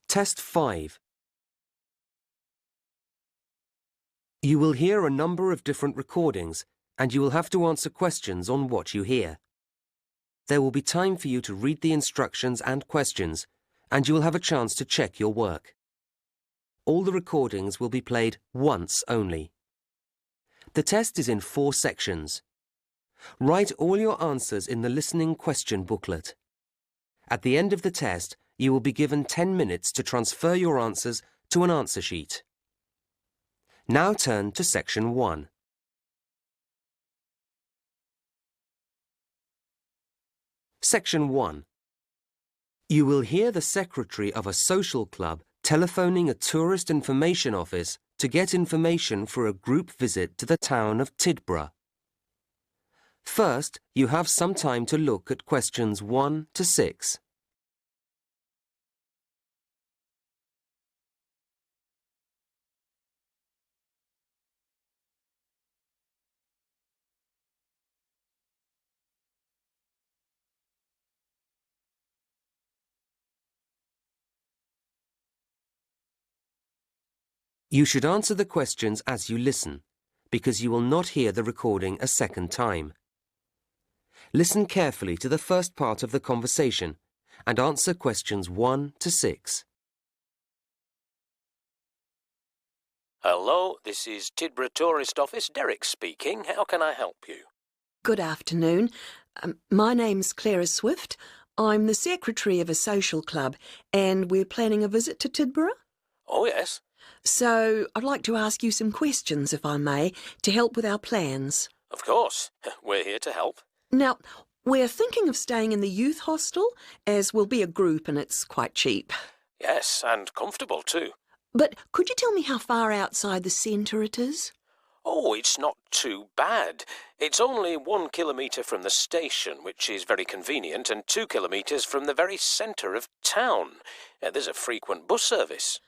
Test 5. You will hear a number of different recordings, and you will have to answer questions on what you hear. There will be time for you to read the instructions and questions, and you will have a chance to check your work. All the recordings will be played once only. The test is in 4 sections. Write all your answers in the listening question booklet. At the end of the test, you will be given 10 minutes to transfer your answers to an answer sheet. Now turn to Section 1. Section 1. You will hear the secretary of a social club telephoning a tourist information office to get information for a group visit to the town of Tidborough. First, you have some time to look at questions 1 to 6. You should answer the questions as you listen, because you will not hear the recording a second time. Listen carefully to the first part of the conversation and answer questions 1 to 6. Hello, this is Tidborough Tourist Office. Derek speaking. How can I help you? Good afternoon. My name's Clara Swift. I'm the secretary of a social club, and we're planning a visit to Tidborough. Oh, yes. So I'd like to ask you some questions, if I may, to help with our plans. Of course. We're here to help. Now, we're thinking of staying in the youth hostel, as we'll be a group and it's quite cheap. Yes, and comfortable too. But could you tell me how far outside the centre it is? Oh, it's not too bad. It's only 1 kilometre from the station, which is very convenient, and 2 kilometres from the very centre of town. There's a frequent bus service.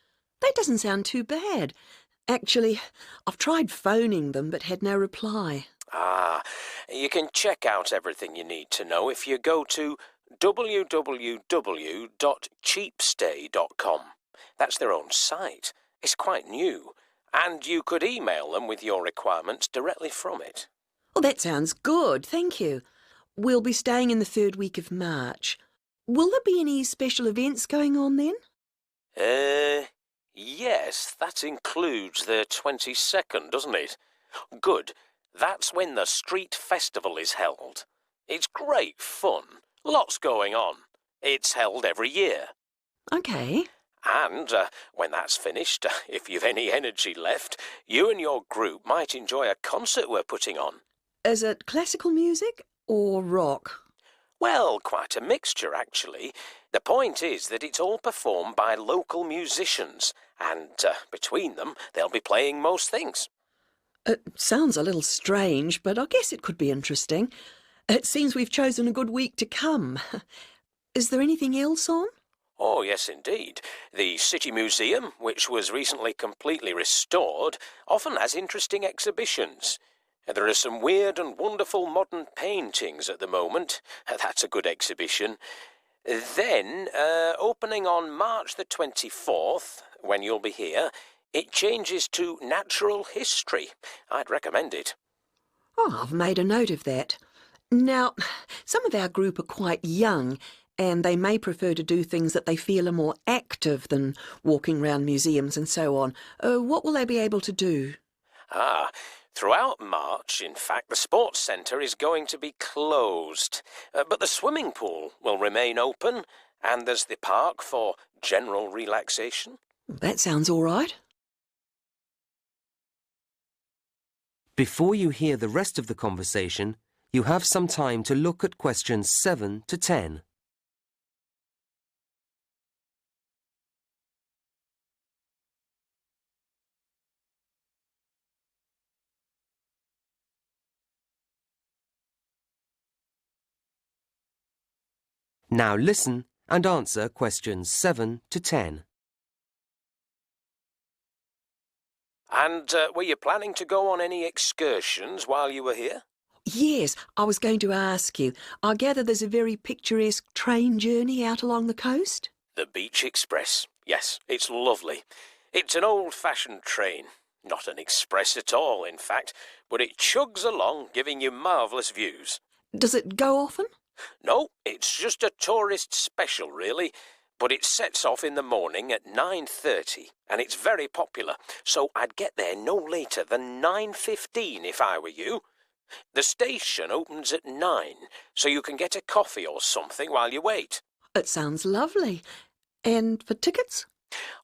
That doesn't sound too bad. Actually, I've tried phoning them but had no reply. Ah, you can check out everything you need to know if you go to www.cheapstay.com. That's their own site. It's quite new. And you could email them with your requirements directly from it. Oh, that sounds good, thank you. We'll be staying in the 3rd week of March. Will there be any special events going on then? Yes, that includes the 22nd, doesn't it? Good. That's when the street festival is held. It's great fun. Lots going on. It's held every year. OK. And when that's finished, if you've any energy left, you and your group might enjoy a concert we're putting on. Is it classical music or rock? Well, quite a mixture, actually. The point is that it's all performed by local musicians, and between them, they'll be playing most things. It sounds a little strange, but I guess it could be interesting. It seems we've chosen a good week to come. Is there anything else on? Oh, yes, indeed. The City Museum, which was recently completely restored, often has interesting exhibitions. There are some weird and wonderful modern paintings at the moment. That's a good exhibition. Then, opening on March the 24th, when you'll be here, it changes to natural history. I'd recommend it. Oh, I've made a note of that. Now, some of our group are quite young, and they may prefer to do things that they feel are more active than walking around museums and so on. What will they be able to do? Throughout March, in fact, the sports centre is going to be closed. But the swimming pool will remain open, and there's the park for general relaxation. That sounds all right. Before you hear the rest of the conversation, you have some time to look at questions 7 to 10. Now listen and answer questions 7 to 10. And were you planning to go on any excursions while you were here? Yes, I was going to ask you. I gather there's a very picturesque train journey out along the coast? The Beach Express. Yes, it's lovely. It's an old-fashioned train. Not an express at all, in fact, but it chugs along, giving you marvellous views. Does it go often? No, it's just a tourist special, really. But it sets off in the morning at 9:30, and it's very popular, so I'd get there no later than 9:15 if I were you. The station opens at 9, so you can get a coffee or something while you wait. It sounds lovely. And for tickets?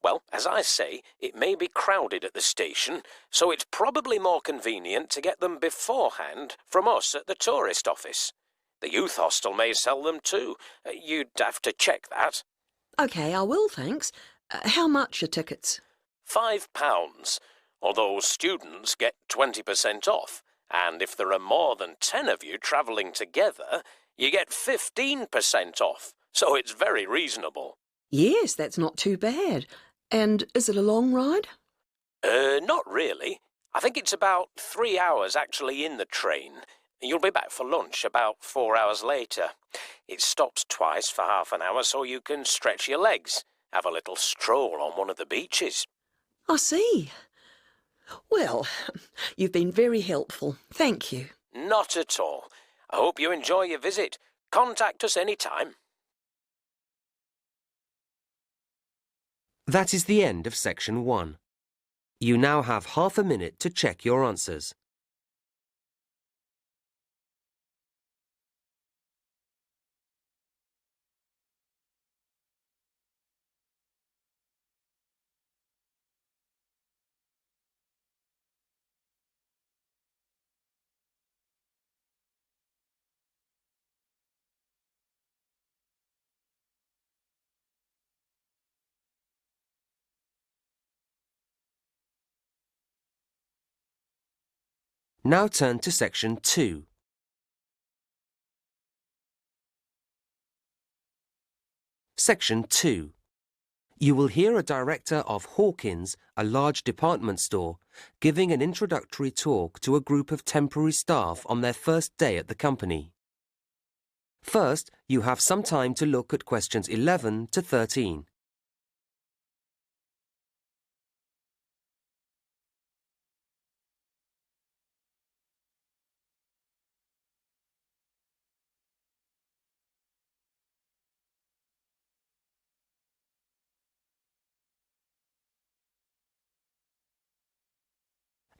Well, as I say, it may be crowded at the station, so it's probably more convenient to get them beforehand from us at the tourist office. The youth hostel may sell them too. You'd have to check that. OK, I will, thanks. How much are tickets? £5, although students get 20% off, and if there are more than 10 of you travelling together, you get 15% off, so it's very reasonable. Yes, that's not too bad. And is it a long ride? Not really. I think it's about 3 hours actually in the train. You'll be back for lunch about 4 hours later. It stops twice for half an hour so you can stretch your legs, have a little stroll on one of the beaches. I see. Well, you've been very helpful. Thank you. Not at all. I hope you enjoy your visit. Contact us any time. That is the end of section 1. You now have half a minute to check your answers. Now turn to section 2. Section 2. You will hear a director of Hawkins, a large department store, giving an introductory talk to a group of temporary staff on their first day at the company. First, you have some time to look at questions 11 to 13.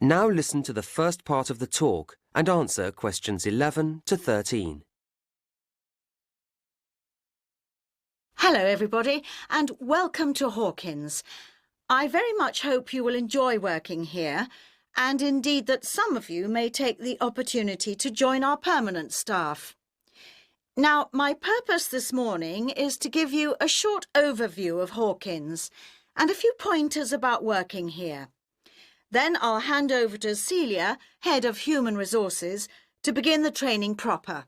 Now listen to the first part of the talk and answer questions 11 to 13. Hello everybody and welcome to Hawkins. I very much hope you will enjoy working here and indeed that some of you may take the opportunity to join our permanent staff. Now, my purpose this morning is to give you a short overview of Hawkins and a few pointers about working here. Then I'll hand over to Celia, Head of Human Resources, to begin the training proper.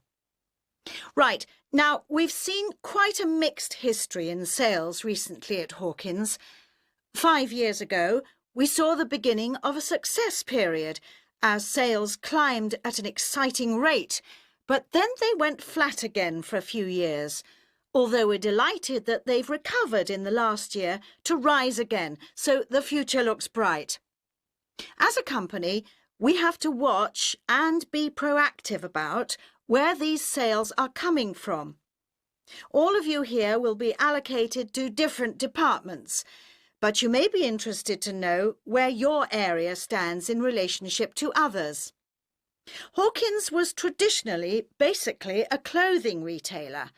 Right, now we've seen quite a mixed history in sales recently at Hawkins. 5 years ago, we saw the beginning of a success period as sales climbed at an exciting rate, but then they went flat again for a few years, although we're delighted that they've recovered in the last year to rise again, so the future looks bright. As a company, we have to watch and be proactive about where these sales are coming from. All of you here will be allocated to different departments, but you may be interested to know where your area stands in relationship to others. Hawkins was traditionally basically a clothing retailer,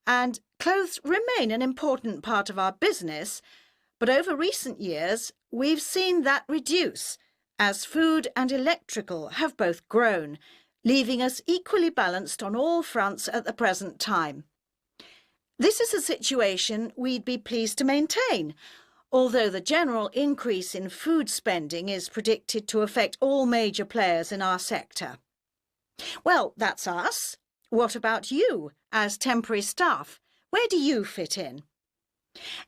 and clothes remain an important part of our business, but over recent years we've seen that reduce, as food and electrical have both grown, leaving us equally balanced on all fronts at the present time. This is a situation we'd be pleased to maintain, although the general increase in food spending is predicted to affect all major players in our sector. Well, that's us. What about you, as temporary staff? Where do you fit in?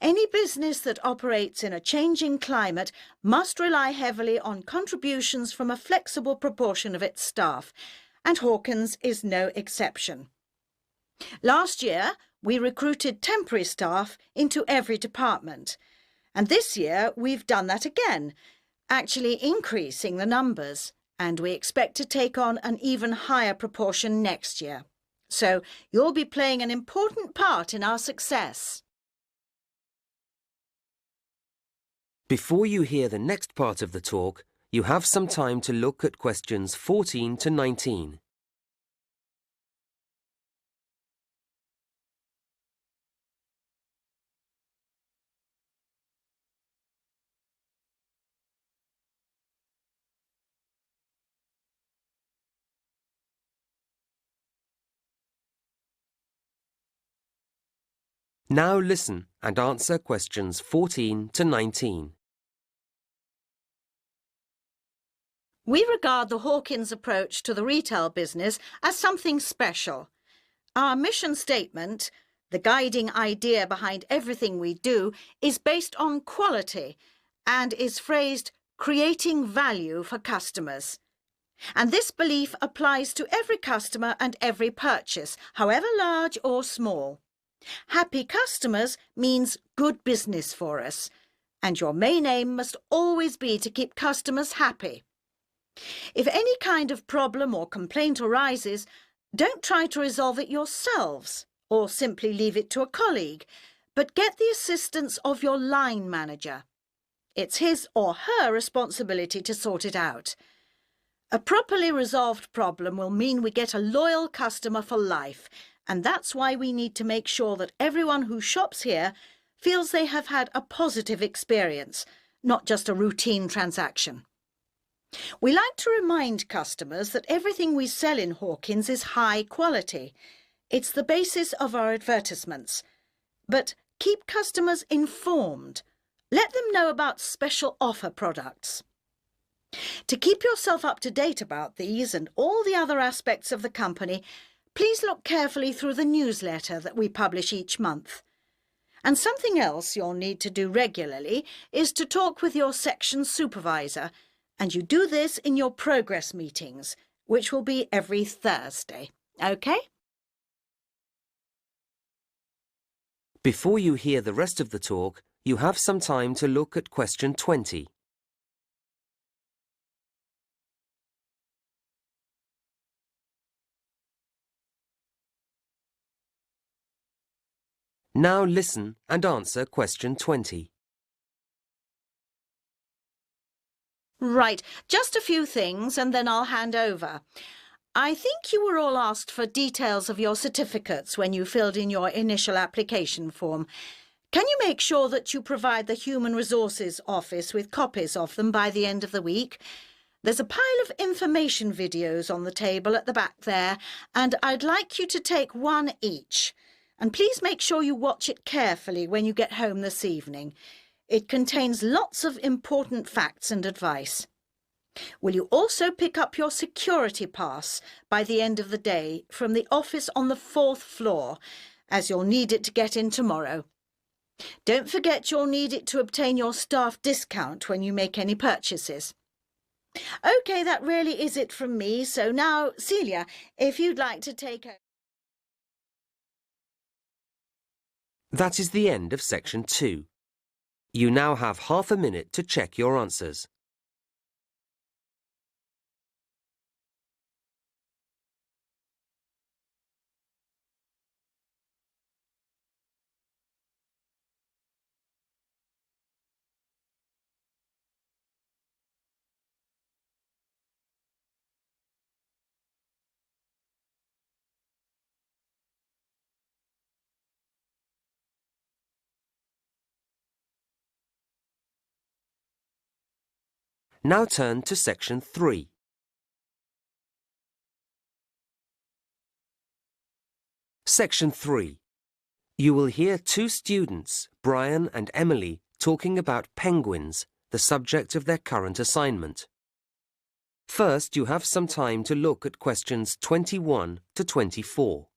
Any business that operates in a changing climate must rely heavily on contributions from a flexible proportion of its staff, and Hawkins is no exception. Last year, we recruited temporary staff into every department. And this year, we've done that again, actually increasing the numbers. And we expect to take on an even higher proportion next year. So you'll be playing an important part in our success. Before you hear the next part of the talk, you have some time to look at questions 14 to 19. Now listen and answer questions 14 to 19. We regard the Hawkins approach to the retail business as something special. Our mission statement, the guiding idea behind everything we do, is based on quality and is phrased creating value for customers. And this belief applies to every customer and every purchase, however large or small. Happy customers means good business for us, and your main aim must always be to keep customers happy. If any kind of problem or complaint arises, don't try to resolve it yourselves or simply leave it to a colleague, but get the assistance of your line manager. It's his or her responsibility to sort it out. A properly resolved problem will mean we get a loyal customer for life, and that's why we need to make sure that everyone who shops here feels they have had a positive experience, not just a routine transaction. We like to remind customers that everything we sell in Hawkins is high quality. It's the basis of our advertisements. But keep customers informed. Let them know about special offer products. To keep yourself up to date about these and all the other aspects of the company, please look carefully through the newsletter that we publish each month. And something else you'll need to do regularly is to talk with your section supervisor, and you do this in your progress meetings, which will be every Thursday. OK? Before you hear the rest of the talk, you have some time to look at question 20. Now listen and answer question 20. Right, just a few things and then I'll hand over. I think you were all asked for details of your certificates when you filled in your initial application form. Can you make sure that you provide the Human Resources Office with copies of them by the end of the week? There's a pile of information videos on the table at the back there, and I'd like you to take one each. And please make sure you watch it carefully when you get home this evening. It contains lots of important facts and advice. Will you also pick up your security pass by the end of the day from the office on the 4th floor, as you'll need it to get in tomorrow? Don't forget you'll need it to obtain your staff discount when you make any purchases. OK, that really is it from me, so now, Celia, if you'd like to take over. That is the end of section 2. You now have half a minute to check your answers. Now turn to section 3. Section 3. You will hear two students, Brian and Emily, talking about penguins, the subject of their current assignment. First, you have some time to look at questions 21 to 24.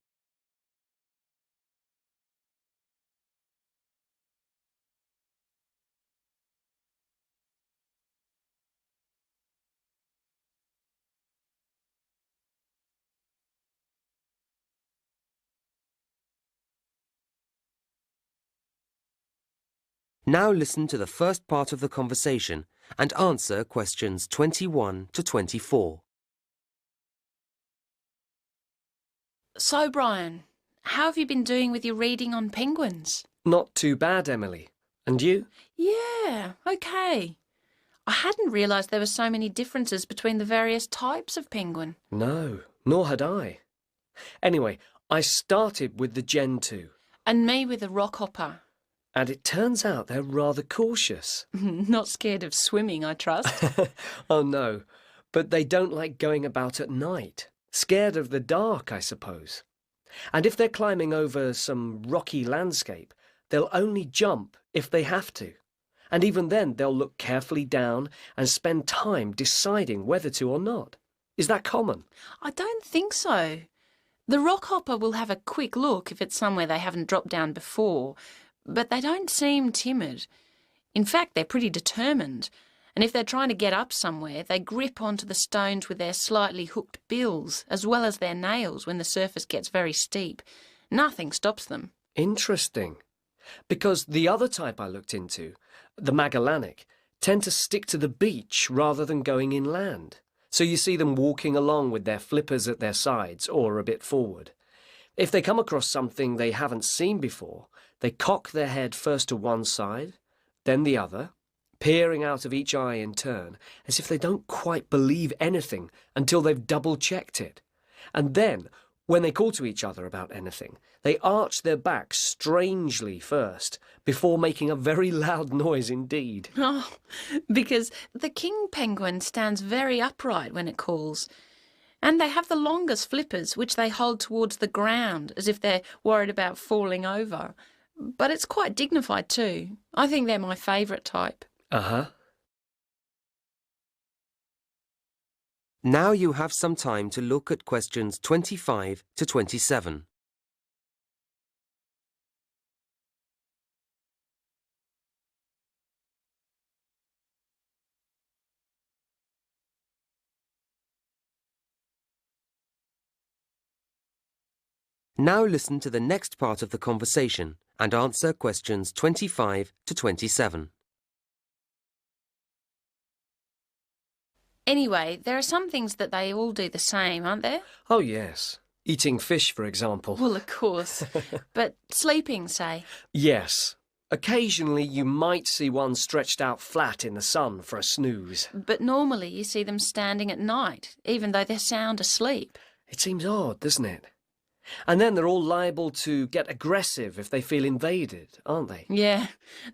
Now listen to the first part of the conversation and answer questions 21 to 24. So, Brian, how have you been doing with your reading on penguins? Not too bad, Emily. And you? Yeah, okay. I hadn't realised there were so many differences between the various types of penguin. No, nor had I. Anyway, I started with the Gen 2. And me with the rockhopper. And it turns out they're rather cautious. Not scared of swimming, I trust. Oh no, but they don't like going about at night. Scared of the dark, I suppose. And if they're climbing over some rocky landscape, they'll only jump if they have to. And even then they'll look carefully down and spend time deciding whether to or not. Is that common? I don't think so. The rockhopper will have a quick look if it's somewhere they haven't dropped down before, but they don't seem timid. In fact, they're pretty determined, and if they're trying to get up somewhere, they grip onto the stones with their slightly hooked bills, as well as their nails when the surface gets very steep. Nothing stops them. Interesting. Because the other type I looked into, the Magellanic, tend to stick to the beach rather than going inland. So you see them walking along with their flippers at their sides or a bit forward. If they come across something they haven't seen before, they cock their head first to one side, then the other, peering out of each eye in turn, as if they don't quite believe anything until they've double-checked it. And then, when they call to each other about anything, they arch their backs strangely first, before making a very loud noise indeed. Oh, because the king penguin stands very upright when it calls. And they have the longest flippers, which they hold towards the ground, as if they're worried about falling over. But it's quite dignified too. I think they're my favourite type. Uh-huh. Now you have some time to look at questions 25 to 27. Now listen to the next part of the conversation and answer questions 25 to 27. Anyway, there are some things that they all do the same, aren't there? Oh, yes. Eating fish, for example. Well, of course. But sleeping, say? Yes. Occasionally you might see one stretched out flat in the sun for a snooze. But normally you see them standing at night, even though they're sound asleep. It seems odd, doesn't it? And then they're all liable to get aggressive if they feel invaded, aren't they? Yeah,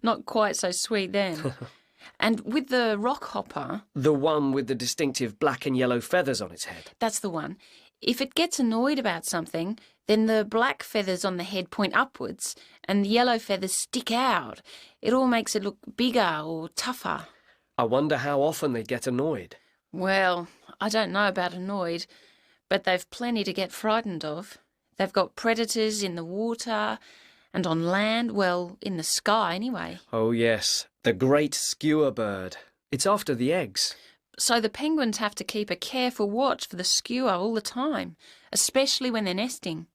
not quite so sweet then. And with the rockhopper... The one with the distinctive black and yellow feathers on its head. That's the one. If it gets annoyed about something, then the black feathers on the head point upwards and the yellow feathers stick out. It all makes it look bigger or tougher. I wonder how often they get annoyed. Well, I don't know about annoyed, but they've plenty to get frightened of. They've got predators in the water and on land, well, in the sky anyway. Oh, yes. The great skewer bird. It's after the eggs. So the penguins have to keep a careful watch for the skewer all the time, especially when they're nesting.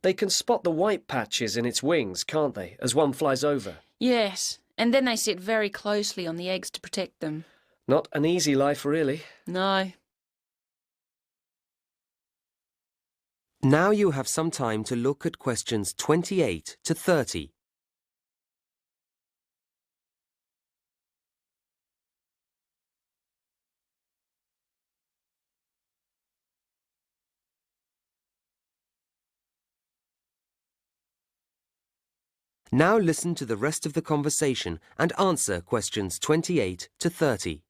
They can spot the white patches in its wings, can't they, as one flies over? Yes, and then they sit very closely on the eggs to protect them. Not an easy life, really. No. Now you have some time to look at questions 28 to 30. Now listen to the rest of the conversation and answer questions 28 to 30.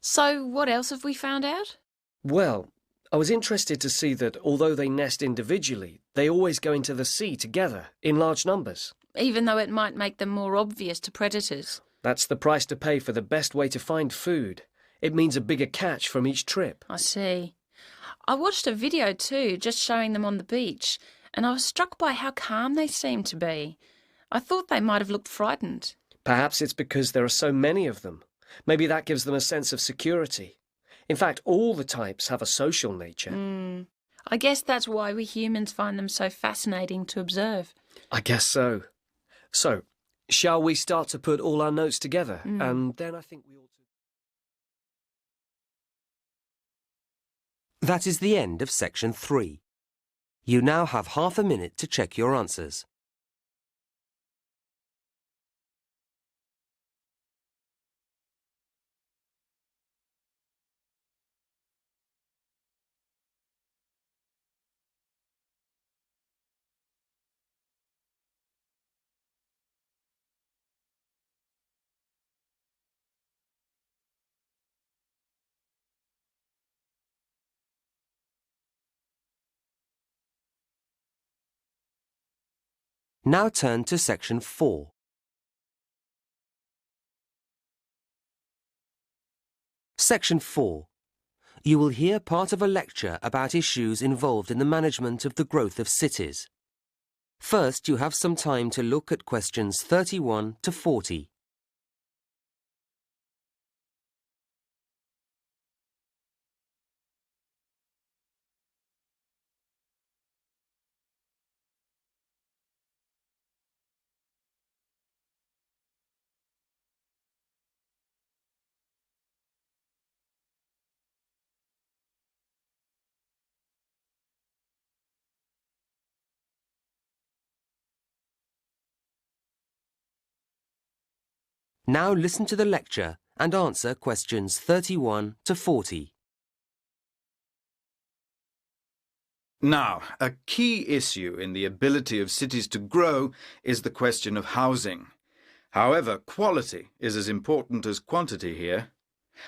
So what else have we found out? Well, I was interested to see that although they nest individually, they always go into the sea together, in large numbers. Even though it might make them more obvious to predators. That's the price to pay for the best way to find food. It means a bigger catch from each trip. I see. I watched a video too, just showing them on the beach, and I was struck by how calm they seemed to be. I thought they might have looked frightened. Perhaps it's because there are so many of them. Maybe that gives them a sense of security. In fact, all the types have a social nature. I guess that's why we humans find them so fascinating to observe. I guess so. So, shall we start to put all our notes together? And then I think we ought to... That is the end of section 3. You now have half a minute to check your answers. Now turn to section 4. Section 4. You will hear part of a lecture about issues involved in the management of the growth of cities. First, you have some time to look at questions 31 to 40. Now listen to the lecture and answer questions 31 to 40. Now, a key issue in the ability of cities to grow is the question of housing. However, quality is as important as quantity here.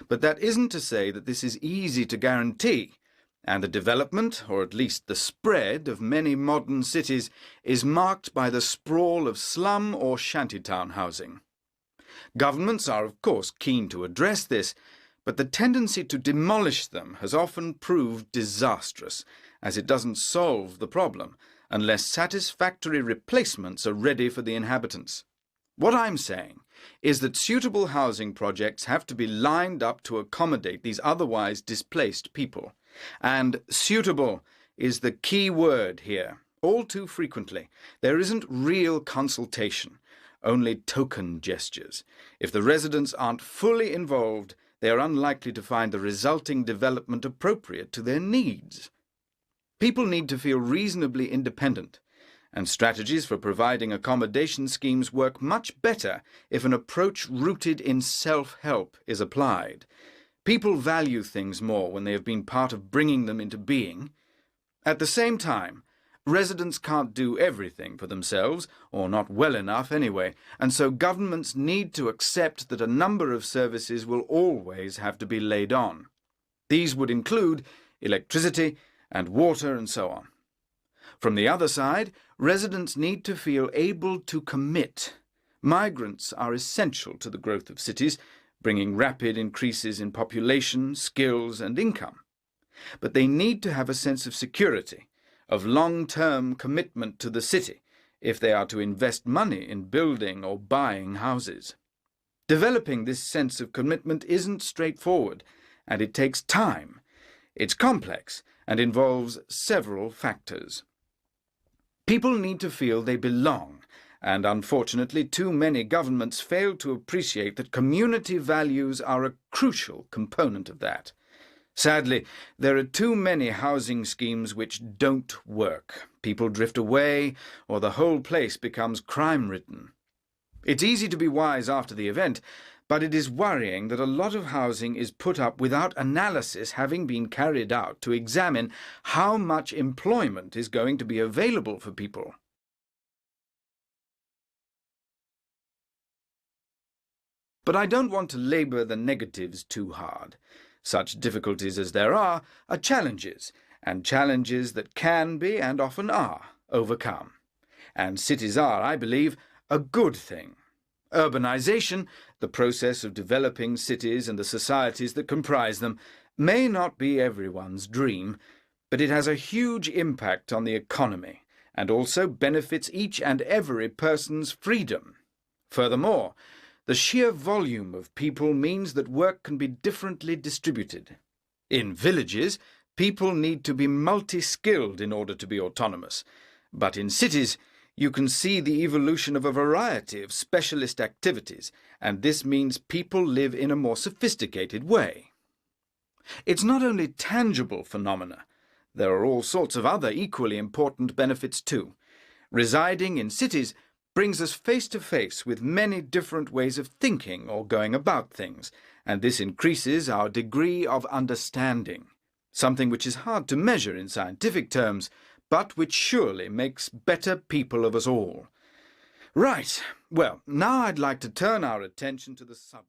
But that isn't to say that this is easy to guarantee, and the development, or at least the spread, of many modern cities is marked by the sprawl of slum or shantytown housing. Governments are, of course, keen to address this, but the tendency to demolish them has often proved disastrous, as it doesn't solve the problem unless satisfactory replacements are ready for the inhabitants. What I'm saying is that suitable housing projects have to be lined up to accommodate these otherwise displaced people. And suitable is the key word here. All too frequently, there isn't real consultation, only token gestures. If the residents aren't fully involved, they are unlikely to find the resulting development appropriate to their needs. People need to feel reasonably independent, and strategies for providing accommodation schemes work much better if an approach rooted in self-help is applied. People value things more when they have been part of bringing them into being. At the same time, residents can't do everything for themselves, or not well enough anyway, and so governments need to accept that a number of services will always have to be laid on. These would include electricity and water and so on. From the other side, residents need to feel able to commit. Migrants are essential to the growth of cities, bringing rapid increases in population, skills and income. But they need to have a sense of security, of long-term commitment to the city, if they are to invest money in building or buying houses. Developing this sense of commitment isn't straightforward, and it takes time. It's complex and involves several factors. People need to feel they belong, and unfortunately too many governments fail to appreciate that community values are a crucial component of that. Sadly, there are too many housing schemes which don't work. People drift away, or the whole place becomes crime-ridden. It's easy to be wise after the event, but it is worrying that a lot of housing is put up without analysis having been carried out to examine how much employment is going to be available for people. But I don't want to labour the negatives too hard. Such difficulties as there are challenges, and challenges that can be, and often are, overcome. And cities are, I believe, a good thing. Urbanisation, the process of developing cities and the societies that comprise them, may not be everyone's dream, but it has a huge impact on the economy, and also benefits each and every person's freedom. Furthermore, the sheer volume of people means that work can be differently distributed. In villages, people need to be multi-skilled in order to be autonomous, but in cities, You can see the evolution of a variety of specialist activities, and this means people live in a more sophisticated way. It's not only tangible phenomena. There are all sorts of other equally important benefits too. Residing in cities brings us face to face with many different ways of thinking or going about things, and this increases our degree of understanding, something which is hard to measure in scientific terms, but which surely makes better people of us all. Right, well, now I'd like to turn our attention to the suburbs.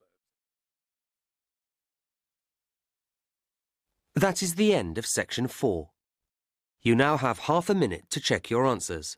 That is the end of section 4. You now have half a minute to check your answers.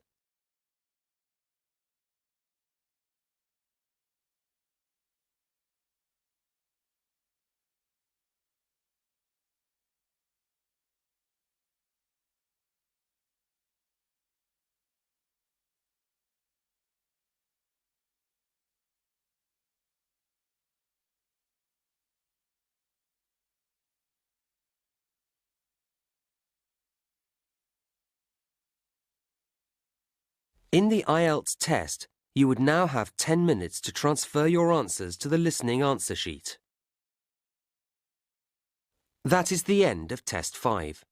In the IELTS test, you would now have 10 minutes to transfer your answers to the listening answer sheet. That is the end of Test 5.